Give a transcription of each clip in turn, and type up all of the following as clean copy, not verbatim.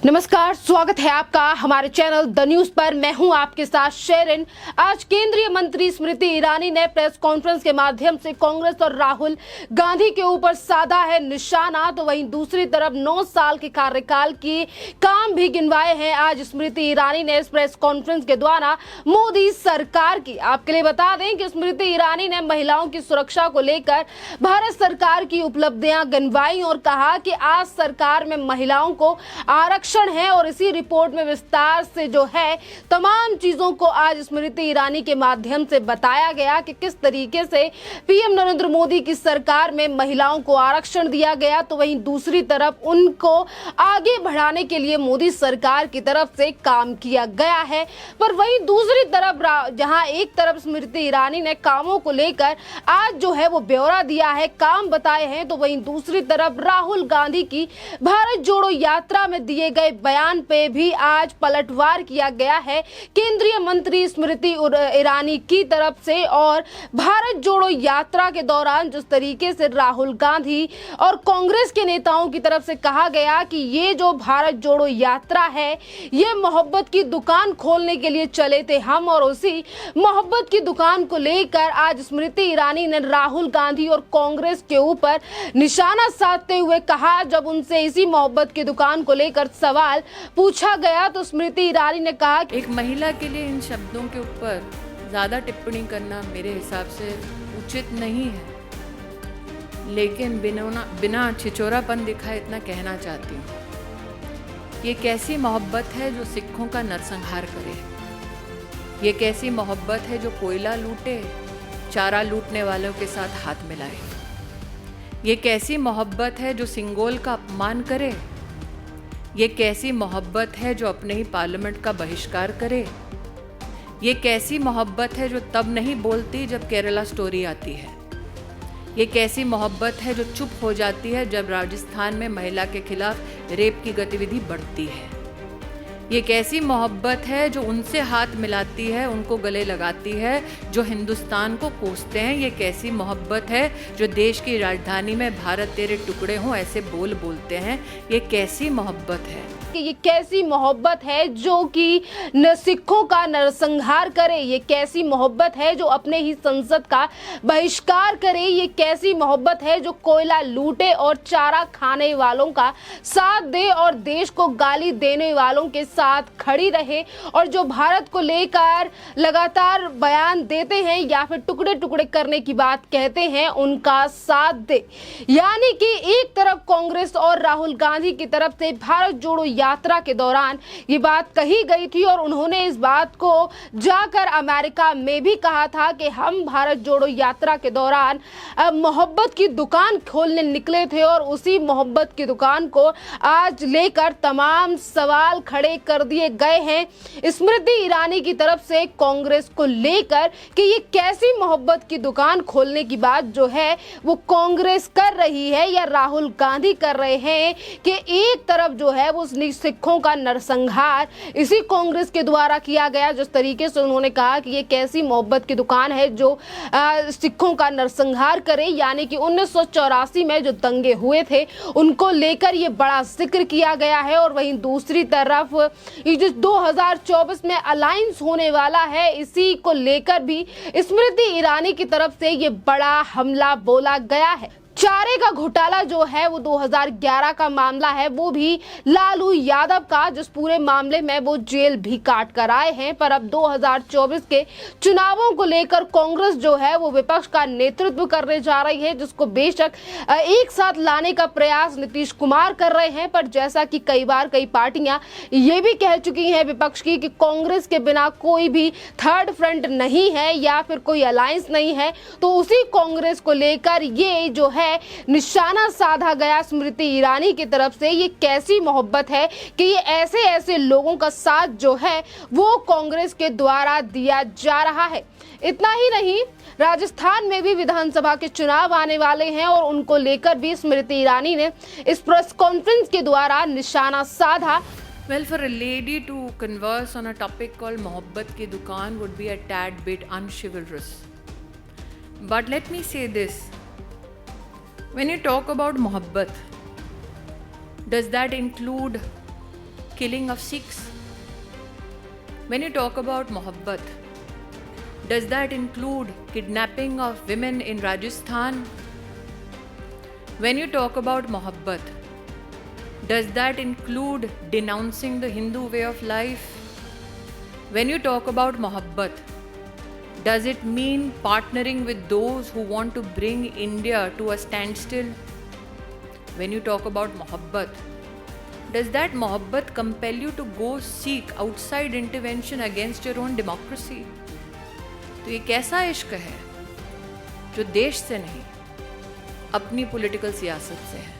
नमस्कार, स्वागत है आपका हमारे चैनल द न्यूज पर। मैं हूं आपके साथ शेरिन। आज केंद्रीय मंत्री स्मृति ईरानी ने प्रेस कॉन्फ्रेंस के माध्यम से कांग्रेस और राहुल गांधी के ऊपर साधा है निशाना, तो वहीं दूसरी तरफ 9 साल के कार्यकाल की काम भी गिनवाए हैं। आज स्मृति ईरानी ने इस प्रेस कॉन्फ्रेंस के द्वारा मोदी सरकार की, आपके लिए बता दें कि स्मृति ईरानी ने महिलाओं की सुरक्षा को लेकर भारत सरकार की उपलब्धियां गिनवाई और कहा कि आज सरकार में महिलाओं को आरक्षण है और इसी रिपोर्ट में विस्तार से जो है तमाम चीजों को आज स्मृति ईरानी के माध्यम से बताया गया कि किस तरीके से पीएम नरेंद्र मोदी की सरकार में महिलाओं को आरक्षण दिया गया, तो वहीं दूसरी तरफ उनको आगे बढ़ाने के लिए मोदी सरकार की तरफ से काम किया गया है। पर वहीं दूसरी तरफ जहां एक तरफ स्मृति ईरानी ने कामों को लेकर आज जो है वो ब्यौरा दिया है, काम बताए हैं, तो वहीं दूसरी तरफ राहुल गांधी की भारत जोड़ो यात्रा में दिए गए बयान पे भी आज पलटवार किया गया है केंद्रीय मंत्री स्मृति ईरानी की तरफ से। और भारत जोड़ो यात्रा के दौरान जिस तरीके से राहुल गांधी और कांग्रेस के नेताओं की तरफ से कहा गया कि ये जो भारत जोड़ो यात्रा है ये मोहब्बत की दुकान खोलने के लिए चले थे हम, और उसी मोहब्बत की दुकान को लेकर आज स्मृति ईरानी ने राहुल गांधी और कांग्रेस के ऊपर निशाना साधते हुए कहा, जब उनसे इसी मोहब्बत की दुकान को लेकर सवाल पूछा गया तो स्मृति ईरानी ने कहा कि एक महिला के लिए इन शब्दों के ऊपर ज़्यादा टिप्पणी करना मेरे हिसाब से उचित नहीं है, लेकिन बिना छिचोरापन दिखाए इतना कहना चाहती हूँ। ये कैसी मोहब्बत है जो सिखों का नरसंहार करे? ये कैसी मोहब्बत है जो कोयला लूटे, चारा लूटने वालों के साथ हाथ मिलाए? ये कैसी मोहब्बत है जो सिंगोल का अपमान करे? ये कैसी मोहब्बत है जो अपने ही पार्लियामेंट का बहिष्कार करे? ये कैसी मोहब्बत है जो तब नहीं बोलती जब केरला स्टोरी आती है? ये कैसी मोहब्बत है जो चुप हो जाती है जब राजस्थान में महिला के खिलाफ रेप की गतिविधि बढ़ती है? ये कैसी मोहब्बत है जो उनसे हाथ मिलाती है, उनको गले लगाती है जो हिंदुस्तान को कोसते हैं? ये कैसी मोहब्बत है जो देश की राजधानी में भारत तेरे टुकड़े हों ऐसे बोल बोलते हैं? ये कैसी मोहब्बत है? ये कैसी मोहब्बत है जो कि सिखों का नरसंहार करे? ये कैसी मोहब्बत है जो अपने ही संसद का बहिष्कार करे? ये कैसी मोहब्बत है जो कोयला लूटे और चारा खाने वालों का साथ दे और देश को गाली देने वालों के साथ खड़ी रहे, और जो भारत को लेकर लगातार बयान देते हैं या फिर टुकड़े टुकड़े करने की बात कहते हैं उनका साथ दे? यानी कि एक तरफ कांग्रेस और राहुल गांधी की तरफ से भारत जोड़ो यात्रा के दौरान ये बात कही गई थी और उन्होंने इस बात को जाकर अमेरिका में भी कहा था कि हम भारत जोड़ो यात्रा के दौरान मोहब्बत की दुकान खोलने निकले थे, और उसी मोहब्बत की दुकान को आज लेकर तमाम सवाल खड़े कर दिए गए हैं स्मृति ईरानी की तरफ से कांग्रेस को लेकर कि ये कैसी मोहब्बत की दुकान खोलने की बात जो है वो कांग्रेस कर रही है या राहुल गांधी कर रहे हैं कि एक तरफ जो है वो सिखों का नरसंहार इसी कांग्रेस के द्वारा किया गया। जिस तरीके से उन्होंने कहा कि ये कैसी मोहब्बत की दुकान है जो सिखों का नरसंहार करे, यानी कि 1984 में जो दंगे हुए थे उनको लेकर ये बड़ा जिक्र किया गया है। और वहीं दूसरी तरफ ये जो 2024 में अलायंस होने वाला है इसी को लेकर भी स्मृति ईरानी की तरफ से ये बड़ा हमला बोला गया है। चारे का घोटाला जो है वो 2011 का मामला है, वो भी लालू यादव का, जिस पूरे मामले में वो जेल भी काट कर आए हैं। पर अब 2024 के चुनावों को लेकर कांग्रेस जो है वो विपक्ष का नेतृत्व करने जा रही है, जिसको बेशक एक साथ लाने का प्रयास नीतीश कुमार कर रहे हैं। पर जैसा कि कई बार कई पार्टियां ये भी कह चुकी हैं विपक्ष की कि कांग्रेस के बिना कोई भी थर्ड फ्रंट नहीं है या फिर कोई अलायंस नहीं है, तो उसी कांग्रेस को लेकर ये जो है निशाना साधा गया स्मृति ईरानी की तरफ से। ये कैसी मोहब्बत है कि ये ऐसे ऐसे लोगों का साथ जो है वो कांग्रेस के द्वारा दिया जा रहा है। इतना ही नहीं, राजस्थान में भी विधानसभा के चुनाव आने वाले हैं और उनको लेकर भी स्मृति ईरानी ने इस प्रेस कॉन्फ्रेंस के द्वारा निशाना साधा। Well, for a lady to converse on a topic called मोहब्बत की दुकान would be a tad bit unchivalrous. But let me say this. When you talk about mohabbat, does that include killing of Sikhs? When you talk about mohabbat, does that include kidnapping of women in Rajasthan? When you talk about mohabbat, does that include denouncing the Hindu way of life? When you talk about mohabbat, does it mean partnering with those who want to bring India to a standstill? When you talk about mohabbat, does that mohabbat compel you to go seek outside intervention against your own democracy? तो ये कैसा इश्क है जो देश से नहीं अपनी पॉलिटिकल सियासत से है?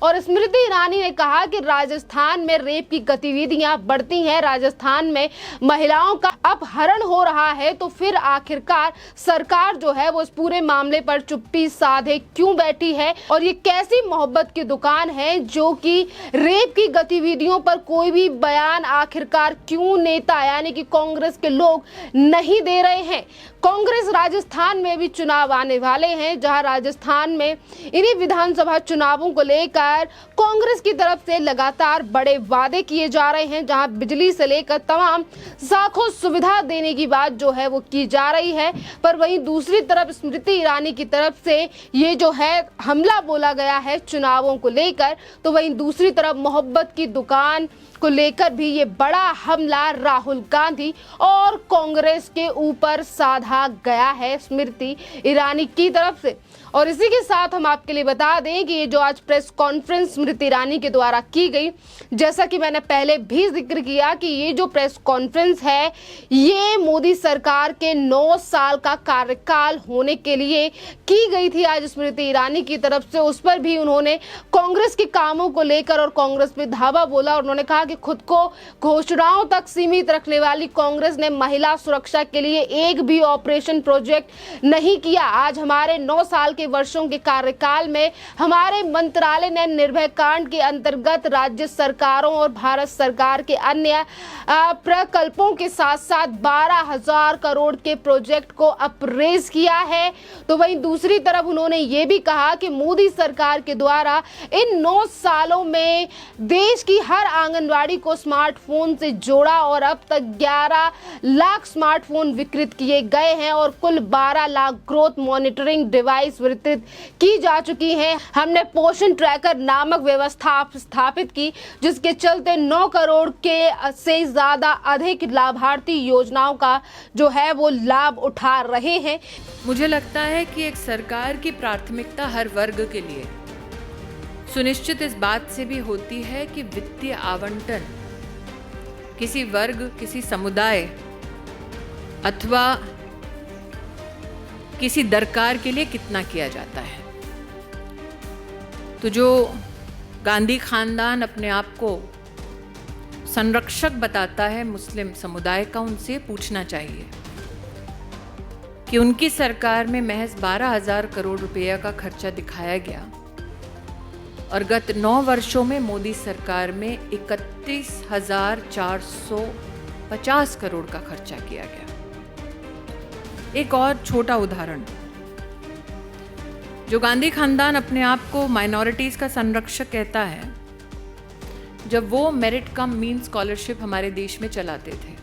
और स्मृति ईरानी ने कहा कि राजस्थान में रेप की गतिविधियां बढ़ती हैं, राजस्थान में महिलाओं का अपहरण हो रहा है, तो फिर आखिरकार सरकार जो है वो इस पूरे मामले पर चुप्पी साधे क्यों बैठी है? और ये कैसी मोहब्बत की दुकान है जो कि रेप की गतिविधियों पर कोई भी बयान आखिरकार क्यों नेता यानी कि कांग्रेस के लोग नहीं दे रहे हैं? कांग्रेस राजस्थान में भी चुनाव आने वाले हैं, जहां राजस्थान में इन्हीं विधानसभा चुनावों को लेकर कांग्रेस की तरफ से लगातार बड़े वादे किए जा रहे हैं, जहां बिजली से लेकर तमाम साखों सुविधा देने की बात जो है वो की जा रही है। पर वहीं दूसरी तरफ स्मृति ईरानी की तरफ से ये जो है हमला बोला गया है चुनावों को लेकर, तो वहीं दूसरी तरफ मोहब्बत की दुकान को लेकर भी ये बड़ा हमला राहुल गांधी और कांग्रेस के ऊपर साधा गया है स्मृति ईरानी की तरफ से। और इसी के साथ हम आपके लिए बता दें कि ये जो आज प्रेस कॉन्फ्रेंस स्मृति ईरानी के द्वारा की गई, जैसा कि मैंने पहले भी जिक्र किया कि ये जो प्रेस कॉन्फ्रेंस है ये मोदी सरकार के 9 साल का कार्यकाल होने के लिए की गई थी आज स्मृति ईरानी की तरफ से। उस पर भी उन्होंने कांग्रेस के कामों को लेकर और कांग्रेस पे धावा बोला। उन्होंने कहा कि खुद को घोषणाओं तक सीमित रखने वाली कांग्रेस ने महिला सुरक्षा के लिए एक भी ऑपरेशन प्रोजेक्ट नहीं किया। आज हमारे 9 साल के वर्षों के कार्यकाल में हमारे मंत्रालय ने निर्भया कांड के अंतर्गत राज्य सरकारों और भारत सरकार के अन्य प्रकल्पों के साथ साथ 12,000 करोड़ के प्रोजेक्ट को अप्रेज किया है। तो वहीं दूसरी तरफ उन्होंने ये भी कहा कि मोदी सरकार के द्वारा इन 9 सालों में देश की हर आंगनवाड़ी को स्मार्टफोन से जोड़ा और अब तक 11 लाख स्मार्टफोन वितरित किए गए हैं और कुल 12 लाख ग्रोथ मॉनिटरिंग डिवाइस वितरित की जा चुकी हैं। हमने पोषण ट्रैकर नामक व्यवस्था स्थापित की जिसके चलते 9 करोड़ के से ज्यादा अधिक लाभार्थी योजनाओं का जो है वो लाभ उठा रहे हैं। मुझे लगता है कि एक सरकार की प्राथमिकता हर वर्ग के लिए सुनिश्चित इस बात से भी होती है कि वित्तीय आवंटन किसी वर्ग, किसी समुदाय अथवा किसी दरकार के लिए कितना किया जाता है। तो जो गांधी खानदान अपने आप को संरक्षक बताता है मुस्लिम समुदाय का, उनसे पूछना चाहिए कि उनकी सरकार में महज 12,000 करोड़ रुपया का खर्चा दिखाया गया और गत 9 वर्षों में मोदी सरकार में 31,450 करोड़ का खर्चा किया गया। एक और छोटा उदाहरण, जो गांधी खानदान अपने आप को माइनॉरिटीज का संरक्षक कहता है, जब वो मेरिट कम मीन स्कॉलरशिप हमारे देश में चलाते थे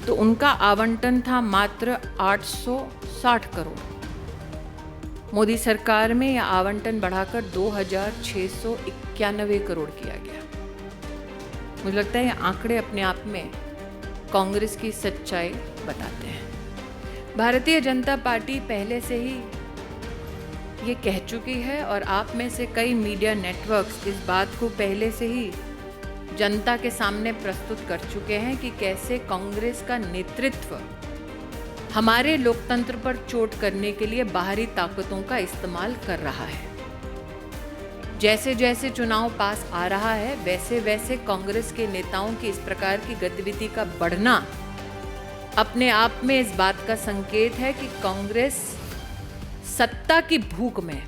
तो उनका आवंटन था मात्र 860 करोड़। मोदी सरकार में यह आवंटन बढ़ाकर 2,691 करोड़ किया गया। मुझे लगता है ये आंकड़े अपने आप में कांग्रेस की सच्चाई बताते हैं। भारतीय जनता पार्टी पहले से ही ये कह चुकी है और आप में से कई मीडिया नेटवर्क्स इस बात को पहले से ही जनता के सामने प्रस्तुत कर चुके हैं कि कैसे कांग्रेस का नेतृत्व हमारे लोकतंत्र पर चोट करने के लिए बाहरी ताकतों का इस्तेमाल कर रहा है। जैसे जैसे चुनाव पास आ रहा है वैसे वैसे कांग्रेस के नेताओं की इस प्रकार की गतिविधि का बढ़ना अपने आप में इस बात का संकेत है कि कांग्रेस सत्ता की भूख में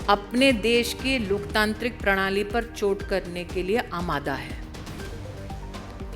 अपने देश की लोकतांत्रिक प्रणाली पर चोट करने के लिए आमादा है।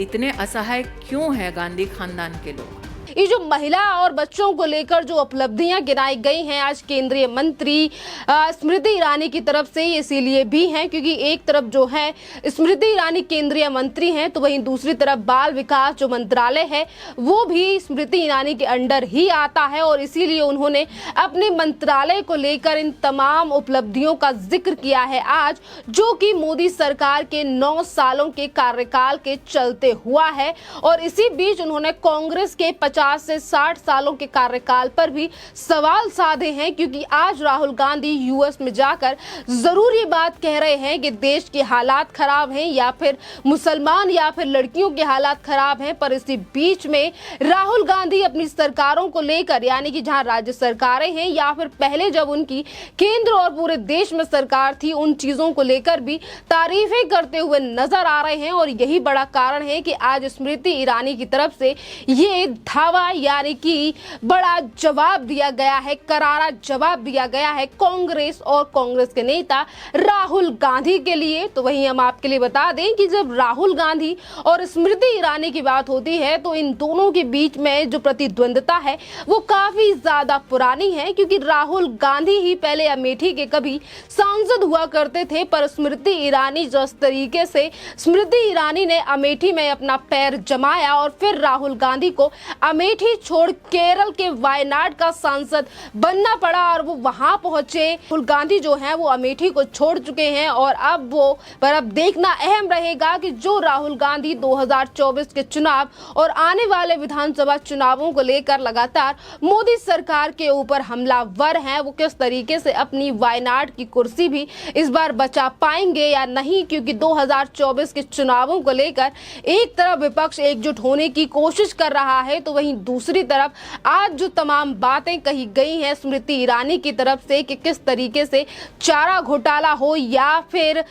इतने असहाय क्यों हैं गांधी खानदान के लोग? ये जो महिला और बच्चों को लेकर जो उपलब्धियां गिनाई गई हैं आज केंद्रीय मंत्री स्मृति ईरानी की तरफ से, इसीलिए भी हैं क्योंकि एक तरफ जो है स्मृति ईरानी केंद्रीय मंत्री हैं तो वहीं दूसरी तरफ बाल विकास जो मंत्रालय है वो भी स्मृति ईरानी के अंडर ही आता है और इसीलिए उन्होंने अपने मंत्रालय को लेकर इन तमाम उपलब्धियों का जिक्र किया है आज, जो कि मोदी सरकार के 9 सालों के कार्यकाल के चलते हुआ है। और इसी बीच उन्होंने कांग्रेस के 50 से 60 सालों के कार्यकाल पर भी सवाल साधे हैं क्योंकि आज राहुल गांधी यूएस में जाकर जरूर ये बात कह रहे हैं कि देश के हालात खराब हैं या फिर मुसलमान या फिर लड़कियों के हालात खराब हैं, पर इसी बीच में राहुल गांधी अपनी सरकारों को लेकर, यानी कि जहां राज्य सरकारें हैं या फिर पहले जब उनकी केंद्र और पूरे देश में सरकार थी, उन चीजों को लेकर भी तारीफें करते हुए नजर आ रहे हैं। और यही बड़ा कारण है कि आज स्मृति ईरानी की तरफ से ये धावा यानी कि बड़ा जवाब दिया गया है, करारा जवाब दिया गया है कांग्रेस और कांग्रेस के नेता राहुल गांधी के लिए। तो वहीं हम आपके लिए बता दें कि जब राहुल गांधी और स्मृति ईरानी की बात होती है तो इन दोनों के बीच में जो प्रतिद्वंदता है वो काफी ज्यादा पुरानी है क्योंकि राहुल गांधी ही पहले अमेठी के कभी सांसद हुआ करते थे, पर स्मृति ईरानी जिस तरीके से स्मृति ईरानी ने अमेठी में अपना पैर जमाया और फिर राहुल गांधी को अमेठी छोड़ केरल के वायनाड का सांसद बनना पड़ा और वो वहां पहुंचे। राहुल गांधी जो है वो अमेठी को छोड़ चुके हैं और अब देखना अहम रहेगा कि जो राहुल गांधी 2024 के चुनाव और आने वाले विधानसभा चुनावों को लेकर लगातार मोदी सरकार के ऊपर हमलावर हैं, वो किस तरीके से अपनी वायनाड की कुर्सी भी इस बार बचा पाएंगे या नहीं, क्योंकि 2024 के चुनावों को लेकर एक तरफ विपक्ष एकजुट होने की कोशिश कर रहा है तो वहीं दूसरी तरफ आज जो तमाम बातें कही गई हैं स्मृति ईरानी की तरफ से कि किस तरीके से चारा घोटाला हो या फिर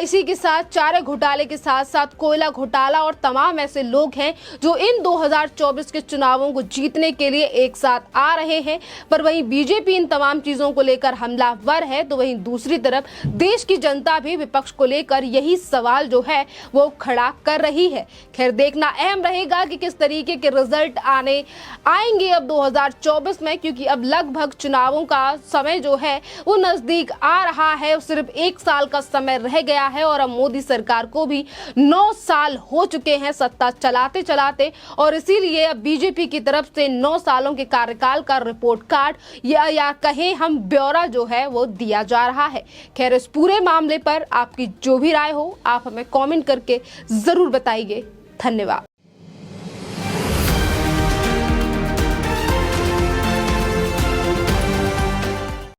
इसी के साथ चारे घोटाले के साथ साथ कोयला घोटाला और तमाम ऐसे लोग हैं जो इन 2024 के चुनावों को जीतने के लिए एक साथ आ रहे हैं, पर वहीं बीजेपी इन तमाम चीजों को लेकर हमलावर है तो वहीं दूसरी तरफ देश की जनता भी विपक्ष को लेकर यही सवाल जो है वो खड़ा कर रही है। खैर देखना अहम रहेगा कि किस तरीके के रिजल्ट आएंगे अब 2024 में, क्योंकि अब लगभग चुनावों का समय जो है वो नजदीक आ रहा है, सिर्फ 1 साल का समय रह गया है और अब मोदी सरकार को भी 9 साल हो चुके हैं सत्ता चलाते चलाते और इसीलिए अब बीजेपी की तरफ से 9 सालों के कार्यकाल का रिपोर्ट कार्ड या कहें हम ब्यौरा जो है वो दिया जा रहा है। खैर इस पूरे मामले पर आपकी जो भी राय हो आप हमें कमेंट करके जरूर बताइए। धन्यवाद।